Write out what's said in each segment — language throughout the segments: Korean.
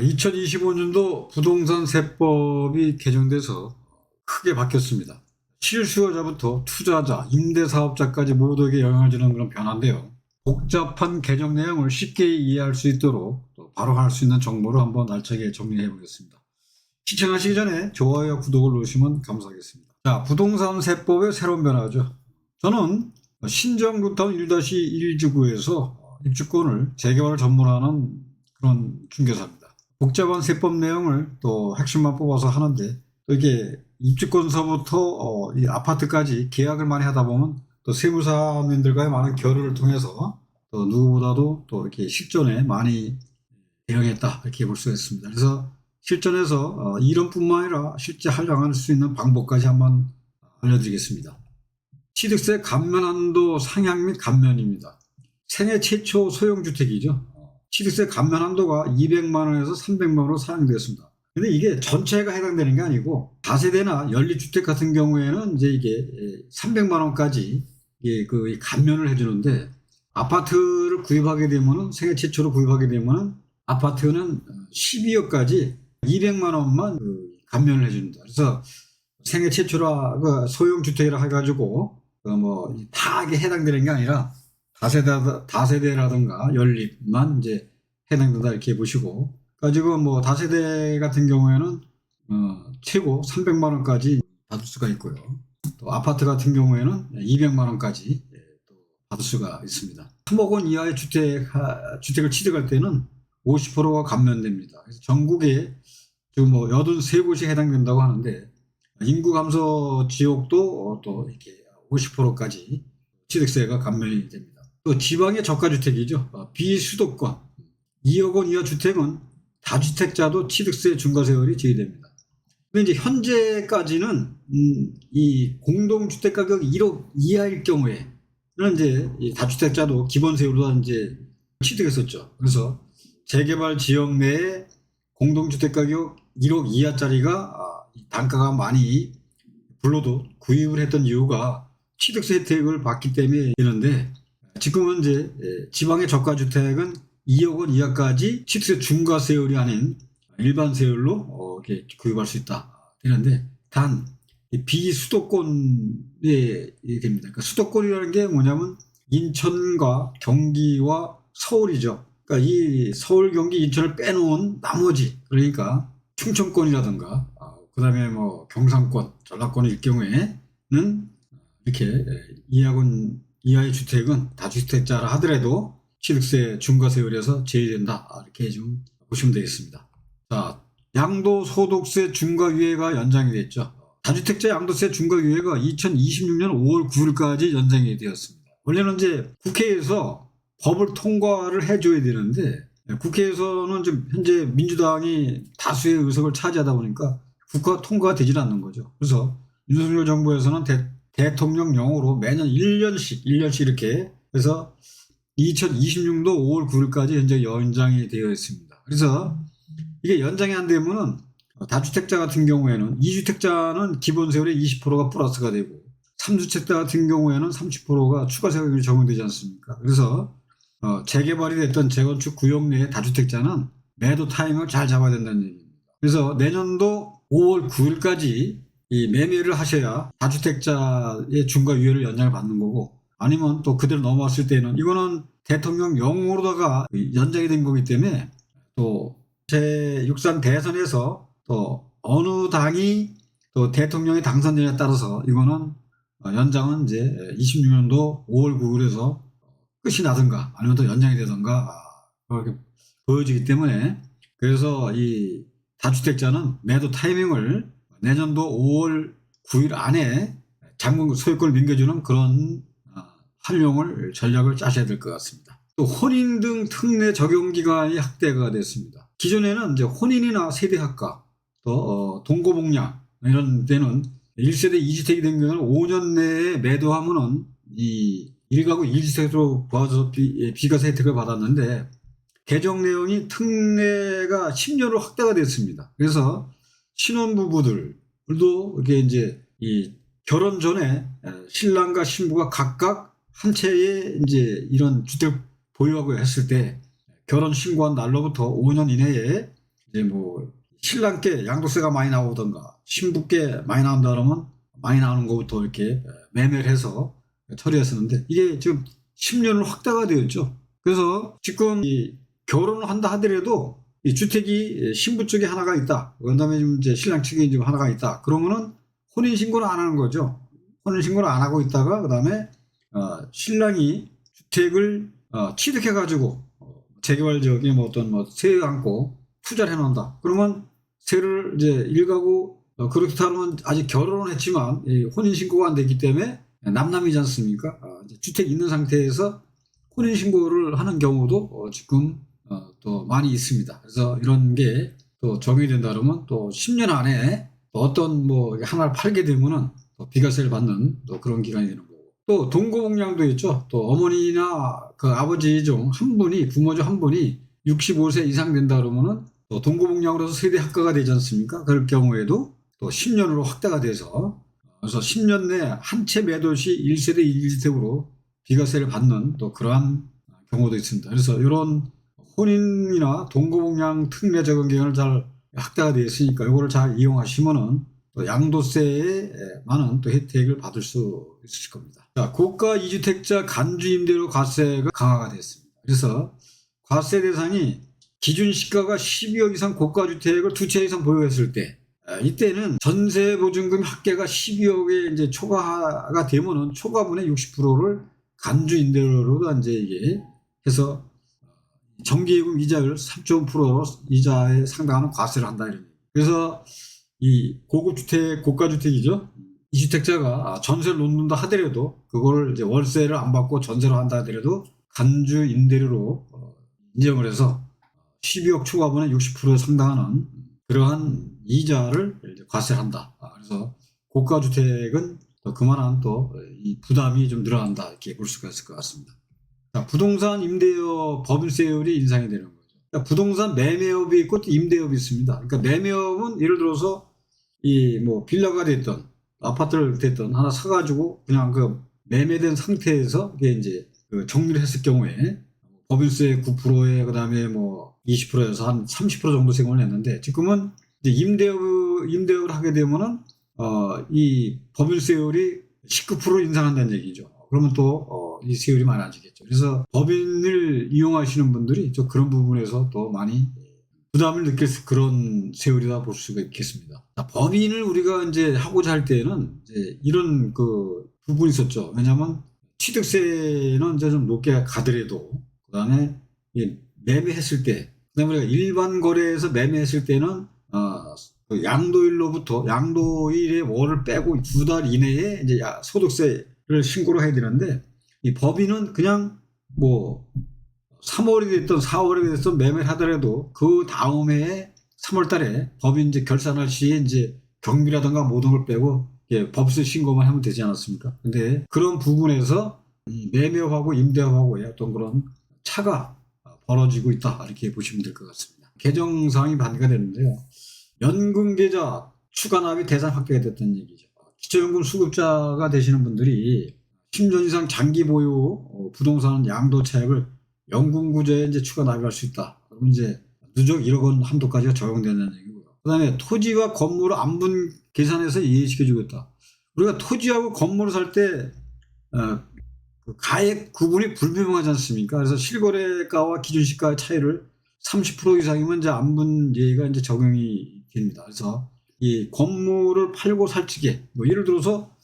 2025년도 부동산 세법이 개정돼서 크게 바뀌었습니다. 실수요자부터 투자자, 임대사업자까지 모두에게 영향을 주는 그런 변화인데요. 복잡한 개정 내용을 쉽게 이해할 수 있도록 또 바로 할 수 있는 정보를 한번 알차게 정리해 보겠습니다. 시청하시기 전에 좋아요와 구독을 누르시면 감사하겠습니다. 자, 부동산 세법의 새로운 변화죠. 저는 신정 루타운 1-1지구에서 입주권을 재개발을 전문하는 그런 중개사입니다. 복잡한 세법 내용을 또 핵심만 뽑아서 하는데, 또 이게 입주권서부터 이 아파트까지 계약을 많이 하다 보면 또 세무사님들과의 많은 교류를 통해서 또 누구보다도 또 이렇게 실전에 많이 대응했다, 이렇게 볼 수가 있습니다. 그래서 실전에서 이론뿐만 아니라 실제 활용할 수 있는 방법까지 한번 알려드리겠습니다. 취득세 감면 한도 상향 및 감면입니다. 생애 최초 소형주택이죠. 취득세 감면 한도가 200만 원에서 300만 원으로 상향되었습니다. 근데 이게 전체가 해당되는 게 아니고 다세대나 연립주택 같은 경우에는 이제 이게 300만 원까지 그 감면을 해주는데, 아파트를 구입하게 되면은 생애 최초로 구입하게 되면은 아파트는 12억까지 200만 원만 감면을 해줍니다. 그래서 생애 최초라 그 소형주택이라 해가지고 다 이게 해당되는 게 아니라 다세대라든가 연립만 이제 해당된다, 이렇게 보시고, 가지고 다세대 같은 경우에는 최고 300만 원까지 받을 수가 있고요. 또 아파트 같은 경우에는 200만 원까지 또 받을 수가 있습니다. 3억 원 이하의 주택을 취득할 때는 50%가 감면됩니다. 그래서 전국에 지금 83곳이 해당된다고 하는데, 인구 감소 지역도 또 이렇게 50%까지 취득세가 감면이 됩니다. 또 지방의 저가주택이죠. 비수도권 2억 원 이하 주택은 다주택자도 취득세 중과세율이 제외됩니다. 근데 이제 현재까지는 이 공동주택 가격 1억 이하일 경우에는 이제 이 다주택자도 기본세율로 이제 취득했었죠. 그래서 재개발 지역 내에 공동주택 가격 1억 이하짜리가 단가가 많이 불러도 구입을 했던 이유가 취득세 혜택을 받기 때문에 되는데, 지금은 이제 지방의 저가주택은 2억 원 이하까지 취득세 중과세율이 아닌 일반 세율로 이렇게 구입할 수 있다 되는데, 단 비수도권에 됩니다. 그러니까 수도권이라는 게 뭐냐면 인천과 경기와 서울이죠. 그러니까 이 서울, 경기, 인천을 빼놓은 나머지, 그러니까 충청권이라든가 그다음에 경상권, 전라권일 경우에는 이렇게 2억 원 이하의 주택은 다주택자라 하더라도 취득세 중과세율에서 제외된다, 이렇게 좀 보시면 되겠습니다. 자, 양도소득세 중과유예가 연장이 됐죠. 다주택자 양도세 중과유예가 2026년 5월 9일까지 연장이 되었습니다. 원래는 이제 국회에서 법을 통과를 해줘야 되는데, 국회에서는 지금 현재 민주당이 다수의 의석을 차지하다 보니까 국가 통과가 되질 않는 거죠. 그래서 윤석열 정부에서는 대통령령으로 매년 1년씩 이렇게 해서 2026년도 5월 9일까지 현재 연장이 되어 있습니다. 그래서 이게 연장이 안 되면은 다주택자 같은 경우에는 2주택자는 기본세율의 20%가 플러스가 되고, 3주택자 같은 경우에는 30%가 추가 세율이 적용되지 않습니까? 그래서 재개발이 됐던 재건축 구역 내의 다주택자는 매도 타이밍을 잘 잡아야 된다는 얘기입니다. 그래서 내년도 5월 9일까지 이 매매를 하셔야 다주택자의 중과유예를 연장을 받는 거고, 아니면 또 그대로 넘어왔을 때는 이거는 대통령령으로다가 연장이 된 거기 때문에, 또 제6산 대선에서 또 어느 당이 또 대통령이 당선되냐에 따라서 이거는 연장은 이제 26년도 5월 9일에서 끝이 나든가 아니면 또 연장이 되든가 그렇게 보여지기 때문에, 그래서 이 다주택자는 매도 타이밍을 내년도 5월 9일 안에 장군 소유권을 넘겨주는 그런 전략을 짜셔야 될 것 같습니다. 또 혼인 등 특례 적용 기간이 확대가 됐습니다. 기존에는 이제 혼인이나 세대합가, 또 동거복량 이런 데는 1세대 2주택이 된 경우는 5년 내에 매도하면은 이 1가구 1주택으로 부과해서 비과세 혜택을 받았는데, 개정 내용이 특례가 10년으로 확대가 됐습니다. 그래서 신혼부부들도 이렇게 이제 이 결혼 전에 신랑과 신부가 각각 한 채의 이제 이런 주택 보유하고 했을 때 결혼 신고한 날로부터 5년 이내에 이제 뭐 신랑께 양도세가 많이 나오던가 신부께 많이 나온다 그러면 많이 나오는 것부터 이렇게 매매를 해서 처리했었는데 이게 지금 10년을 확대가 되었죠. 그래서 지금 이 결혼을 한다 하더라도 이 주택이 신부 쪽에 하나가 있다. 그다음에 지금 이제 신랑 측에 지금 하나가 있다. 그러면은 혼인 신고를 안 하는 거죠. 혼인 신고를 안 하고 있다가 그다음에 신랑이 주택을 취득해 가지고 재개발적인 뭐 어떤 뭐 세에 안고 투자를 해놓는다. 그러면 세를 이제 일가구 그렇게 하면 아직 결혼을 했지만 혼인 신고가 안 됐기 때문에 남남이지 않습니까? 이제 주택 있는 상태에서 혼인 신고를 하는 경우도 지금 또 많이 있습니다. 그래서 이런 게 또 적용이 된다 그러면 또 10년 안에 또 어떤 뭐 하나를 팔게 되면은 또 비과세를 받는 또 그런 기간이 되는 거고. 또 동거복량도 있죠. 또 어머니나 그 아버지 중 한 분이 부모 중 한 분이 65세 이상 된다 그러면은 또 동거복량으로서 세대 합가가 되지 않습니까? 그럴 경우에도 또 10년으로 확대가 돼서 그래서 10년 내 한 채 매도 시 1세대 1주택으로 비과세를 받는 또 그러한 경우도 있습니다. 그래서 이런 혼인이나 동거복량 특례 적용 기간을 잘 확대가 되어 있으니까 이거를 잘 이용하시면은 또 양도세에 많은 또 혜택을 받을 수 있으실 겁니다. 자, 고가 2주택자 간주 임대료 과세가 강화가 됐습니다. 그래서 과세 대상이 기준 시가가 12억 이상 고가 주택을 두 채 이상 보유했을 때 이때는 전세 보증금 합계가 12억에 이제 초과가 되면은 초과분의 60%를 간주 임대료로 이제 이게 해서 정기예금 이자율 3.5% 이자에 상당한 과세를 한다 이런. 그래서 이 고급 주택, 고가 주택이죠. 이 주택자가 전세를 놓는다 하더라도 그거를 이제 월세를 안 받고 전세로 한다 하더라도 간주 임대료로 인정을 해서 12억 초과분의 60% 상당하는 그러한 이자를 과세를 한다. 그래서 고가 주택은 또 그만한 또 이 부담이 좀 늘어난다 이렇게 볼 수가 있을 것 같습니다. 자, 부동산 임대업 법인세율이 인상이 되는 거죠. 그러니까 부동산 매매업이 있고 또 임대업이 있습니다. 그러니까 매매업은 예를 들어서 이 뭐 빌라가 됐던 아파트를 됐던 하나 사가지고 그냥 그 매매된 상태에서 이게 이제 그 정리를 했을 경우에 법인세 9%에 그다음에 뭐 20%에서 한 30% 정도 세금을 냈는데 지금은 이제 임대업을 하게 되면은 이 법인세율이 19% 인상한다는 얘기죠. 그러면 또 이 세율이 많아지겠죠. 그래서 법인을 이용하시는 분들이 좀 그런 부분에서 또 많이 부담을 느낄 그런 세율이다 볼 수가 있겠습니다. 자, 법인을 우리가 이제 하고자 할 때는 이제 이런 그 부분이 있었죠. 왜냐하면 취득세는 이제 좀 높게 가더라도 그다음에 매매했을 때, 그다음에 우리가 일반 거래에서 매매했을 때는 그 양도일로부터 양도일의 월을 빼고 2달 이내에 이제 소득세를 신고를 해야 되는데 이 법인은 그냥 뭐 3월이 됐던 4월이 됐던 매매를 하더라도 그 다음에 3월 달에 법인 이제 결산할 시에 이제 경비라든가 모든 걸 빼고 법세 신고만 하면 되지 않았습니까? 근데 그런 부분에서 매매업하고 임대업하고의 어떤 그런 차가 벌어지고 있다 이렇게 보시면 될 것 같습니다. 개정사항이 반기가 됐는데요. 연금계좌 추가납입 대상 확대가 됐다는 얘기죠. 기초연금 수급자가 되시는 분들이 10년 이상 장기 보유 부동산 양도 차액을 연금구조에 이제 추가 납입할 수 있다. 그러면 이제 누적 1억 원 한도까지가 적용된다는 얘기고요. 그다음에 토지와 건물을 안분 계산해서 이해시켜주고 있다. 우리가 토지하고 건물을 살 때 그 가액 구분이 불분명하지 않습니까? 그래서 실거래가와 기준시가의 차이를 30% 이상이면 이제 안분 예의가 이제 적용이 됩니다. 그래서 이 건물을 팔고 살 적에 뭐 예를 들어서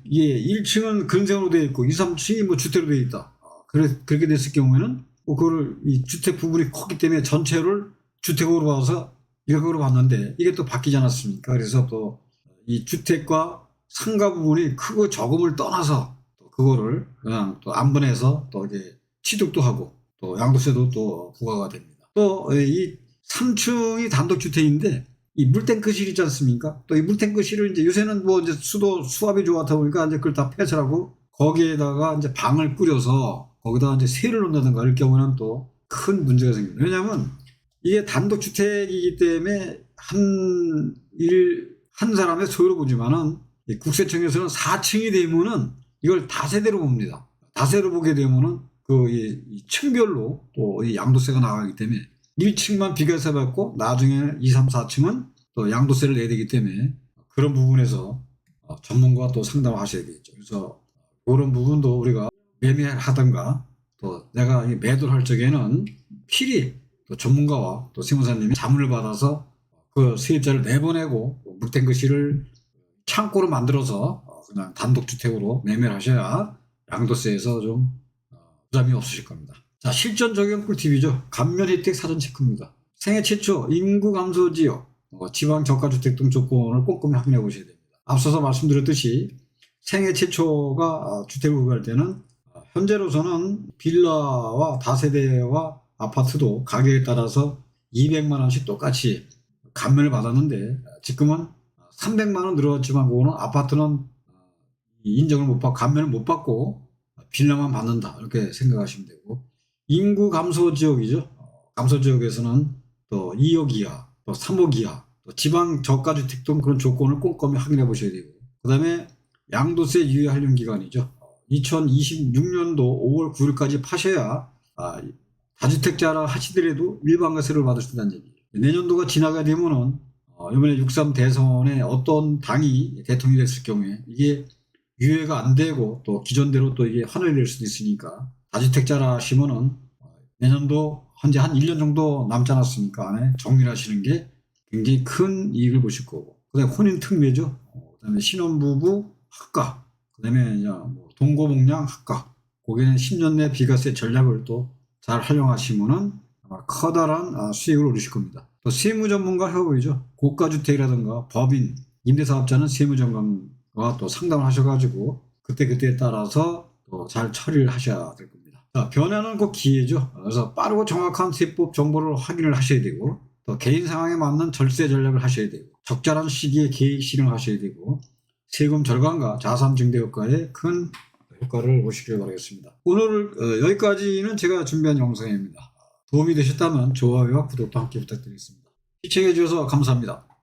이게 1층은 근생으로 되어 있고 2, 3층이 뭐 주택으로 되어 있다. 그렇게 됐을 경우에는 그거를 이 주택 부분이 컸기 때문에 전체를 주택으로 봐서 1억으로 봤는데 이게 또 바뀌지 않았습니까? 그래서 또 이 주택과 상가 부분이 크고 적음을 떠나서 또 그거를 그냥 또 안분해서 또 이제 취득도 하고 또 양도세도 또 부과가 됩니다. 또 이 3층이 단독주택인데 이 물탱크실 있지 않습니까? 또 이 물탱크실을 이제 요새는 뭐 이제 수압이 좋았다 보니까 이제 그걸 다 폐쇄하고 거기에다가 이제 방을 꾸려서 거기다가 이제 세를 놓는다든가 이럴 경우는 또 큰 문제가 생깁니다. 왜냐하면 이게 단독주택이기 때문에 한 사람의 소유로 보지만은 국세청에서는 4층이 되면은 이걸 다세대로 봅니다. 다세로 보게 되면은 이 층별로 또 이 양도세가 나가기 때문에 1층만 비과세 받고 나중에 2, 3, 4층은 또 양도세를 내야 되기 때문에 그런 부분에서 전문가와 또 상담을 하셔야 되겠죠. 그래서 그런 부분도 우리가 매매하던가 또 내가 매도를 할 적에는 필히 또 전문가와 또 세무사님이 자문을 받아서 그 세입자를 내보내고 물탱 거실을 창고로 만들어서 그냥 단독주택으로 매매를 하셔야 양도세에서 좀 부담이 없으실 겁니다. 자, 실전 적용 꿀팁이죠. 감면 혜택 사전 체크입니다. 생애 최초 인구 감소 지역, 지방 저가주택 등 조건을 꼼꼼히 확인해 보셔야 됩니다. 앞서서 말씀드렸듯이 생애 최초가 주택을 구입할 때는 현재로서는 빌라와 다세대와 아파트도 가격에 따라서 200만 원씩 똑같이 감면을 받았는데 지금은 300만 원 늘어났지만 그거는 아파트는 인정을 못 받고 감면을 못 받고 빌라만 받는다 이렇게 생각하시면 되고 인구 감소 지역이죠. 감소 지역에서는 또 2억 이하, 또 3억 이하, 또 지방 저가주택 등 그런 조건을 꼼꼼히 확인해 보셔야 되고 그 다음에 양도세 유예 할인 기간이죠. 2026년도 5월 9일까지 파셔야 다주택자라 하시더라도 일반과세를 받을 수 있다는 얘기예요. 내년도가 지나가 되면은 이번에 6.3 대선에 어떤 당이 대통령이 됐을 경우에 이게 유예가 안 되고 또 기존대로 또 이게 환원이 될 수도 있으니까 다주택자라 하시면은 내년도 현재 한 1년 정도 남지 않았습니까? 안에 정리를 하시는 게 굉장히 큰 이익을 보실 거고 그 다음에 혼인 특례죠. 그 다음에 신혼부부 합가 그 다음에 동거복량 합가 거기에는 10년 내 비과세 전략을 또 잘 활용하시면은 아마 커다란 수익을 얻으실 겁니다. 또 세무전문가 협의죠. 고가주택이라든가 법인, 임대사업자는 세무전문가와 또 상담을 하셔가지고 그때그때에 따라서 또 잘 처리를 하셔야 될 겁니다. 자, 변화는 곧 기회죠. 그래서 빠르고 정확한 세법 정보를 확인을 하셔야 되고 또 개인 상황에 맞는 절세 전략을 하셔야 되고 적절한 시기에 계획 실행을 하셔야 되고 세금 절감과 자산 증대 효과에 큰 효과를 보시길 바라겠습니다. 오늘 여기까지는 제가 준비한 영상입니다. 도움이 되셨다면 좋아요와 구독도 함께 부탁드리겠습니다. 시청해 주셔서 감사합니다.